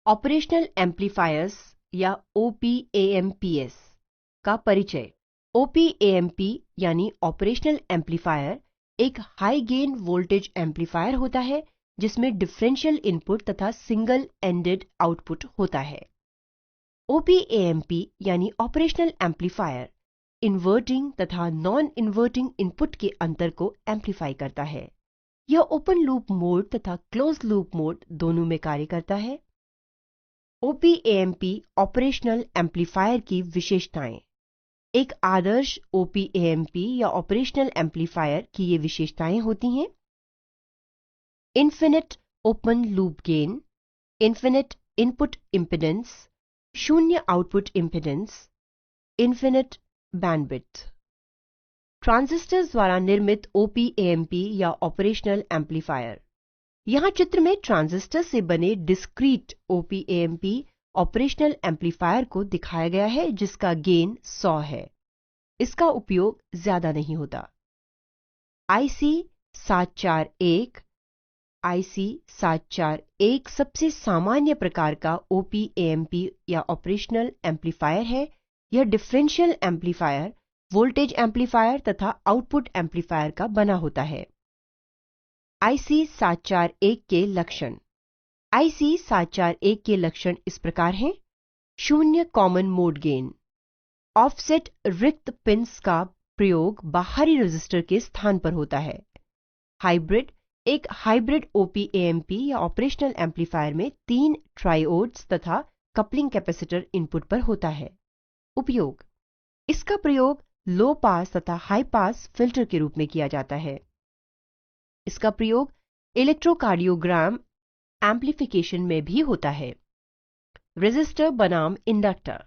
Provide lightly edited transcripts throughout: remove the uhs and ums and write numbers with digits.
Operational amplifiers या OPAMPs का परिचय। OPAMP यानी ऑपरेशनल एम्पलीफायर एक हाई गेन वोल्टेज एम्पलीफायर होता है जिसमें डिफरेंशियल इनपुट तथा सिंगल एंडेड आउटपुट होता है। OPAMP यानी ऑपरेशनल एम्पलीफायर इन्वर्टिंग तथा नॉन इन्वर्टिंग इनपुट के अंतर को एम्पलीफाई करता है। यह ओपन लूप मोड तथा क्लोज लूप मोड दोनों में कार्य करता है। OPAMP ऑपरेशनल एम्पलीफायर की विशेषताएं। एक आदर्श OPAMP या ऑपरेशनल एम्पलीफायर की ये विशेषताएं होती हैं: infinite open loop gain, infinite input impedance, शून्य output impedance, infinite bandwidth. Transistors द्वारा निर्मित OPAMP या ऑपरेशनल एम्पलीफायर। यहाँ चित्र में ट्रांजिस्टर से बने डिस्क्रीट OPAMP ऑपरेशनल एम्पलीफायर को दिखाया गया है जिसका गेन 100 है। इसका उपयोग ज्यादा नहीं होता। IC741 सबसे सामान्य प्रकार का OPAMP या ऑपरेशनल एम्पलीफायर है। यह डिफरेंशियल एम्पलीफायर, वोल्टेज एम्पलीफायर तथा आउटपुट एम्पलीफायर का बना होता है। IC741 के लक्षण। IC741 के लक्षण इस प्रकार हैं: शून्य कॉमन मोड गेन, ऑफसेट रिक्त पिंस का प्रयोग बाहरी रेजिस्टर के स्थान पर होता है। हाइब्रिड। एक हाइब्रिड OPAMP या ऑपरेशनल एम्पलीफायर में 3 ट्रायोड्स तथा कपलिंग कैपेसिटर इनपुट पर होता है। उपयोग। इसका प्रयोग लो पास तथा हाई पास फिल्टर के रूप में किया जाता है। इसका प्रयोग इलेक्ट्रोकार्डियोग्राम एम्प्लीफिकेशन में भी होता है। रेजिस्टर बनाम इंडक्टर।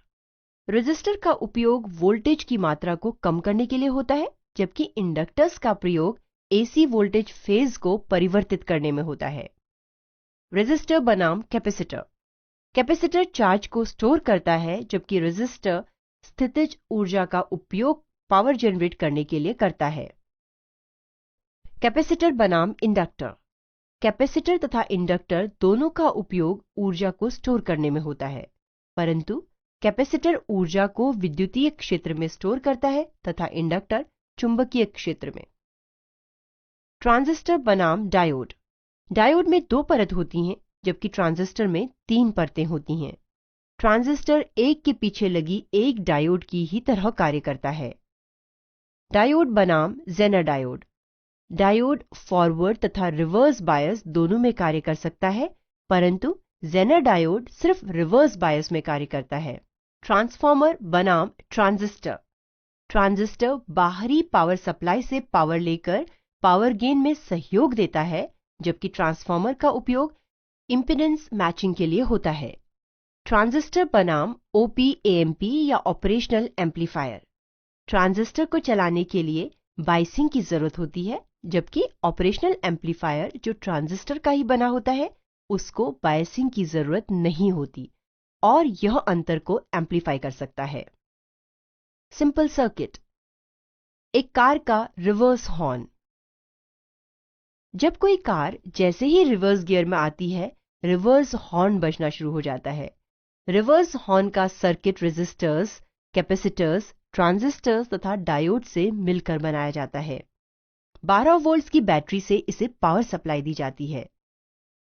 रेजिस्टर का उपयोग वोल्टेज की मात्रा को कम करने के लिए होता है, जबकि इंडक्टर्स का प्रयोग AC वोल्टेज फेज को परिवर्तित करने में होता है। रेजिस्टर बनाम कैपेसिटर। कैपेसिटर चार्ज को स्टोर करता है जबकि रेजिस्टर स्थितिज ऊर्जा का उपयोग पावर जनरेट करने के लिए करता है। कैपेसिटर बनाम इंडक्टर। कैपेसिटर तथा इंडक्टर दोनों का उपयोग ऊर्जा को स्टोर करने में होता है, परंतु कैपेसिटर ऊर्जा को विद्युतीय क्षेत्र में स्टोर करता है तथा इंडक्टर चुंबकीय क्षेत्र में। ट्रांजिस्टर बनाम डायोड। डायोड में 2 परत होती हैं जबकि ट्रांजिस्टर में 3 परतें होती हैं। ट्रांजिस्टर एक के पीछे लगी एक डायोड की ही तरह कार्य करता है। डायोड बनाम जेनर डायोड। डायोड फॉरवर्ड तथा रिवर्स बायस दोनों में कार्य कर सकता है, परंतु जेनर डायोड सिर्फ रिवर्स बायस में कार्य करता है। ट्रांसफॉर्मर बनाम ट्रांजिस्टर। ट्रांजिस्टर बाहरी पावर सप्लाई से पावर लेकर पावर गेन में सहयोग देता है, जबकि ट्रांसफॉर्मर का उपयोग इंपीडेंस मैचिंग के लिए होता है। ट्रांजिस्टर बनाम OPAMP या ऑपरेशनल एम्पलीफायर। ट्रांजिस्टर को चलाने के लिए बाइसिंग की जरूरत होती है, जबकि ऑपरेशनल एम्पलीफायर जो ट्रांजिस्टर का ही बना होता है उसको बायसिंग की जरूरत नहीं होती और यह अंतर को एम्पलीफाई कर सकता है। Simple circuit. एक कार का रिवर्स हॉर्न। जब कोई कार जैसे ही रिवर्स गियर में आती है, रिवर्स हॉर्न बजना शुरू हो जाता है। रिवर्स हॉर्न का सर्किट रेजिस्टर्स, कैपेसिटर्स, ट्रांजिस्टर्स तथा डायोड से मिलकर बनाया जाता है। 12 वोल्ट्स की बैटरी से इसे पावर सप्लाई दी जाती है।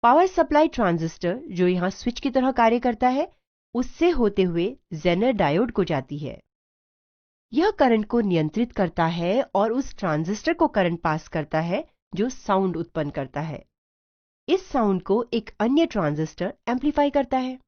पावर सप्लाई ट्रांजिस्टर जो यहां स्विच की तरह कार्य करता है, उससे होते हुए जेनर डायोड को जाती है। यह करंट को नियंत्रित करता है और उस ट्रांजिस्टर को करंट पास करता है जो साउंड उत्पन्न करता है। इस साउंड को एक अन्य ट्रांजिस्टर एम्पलीफाई करता है।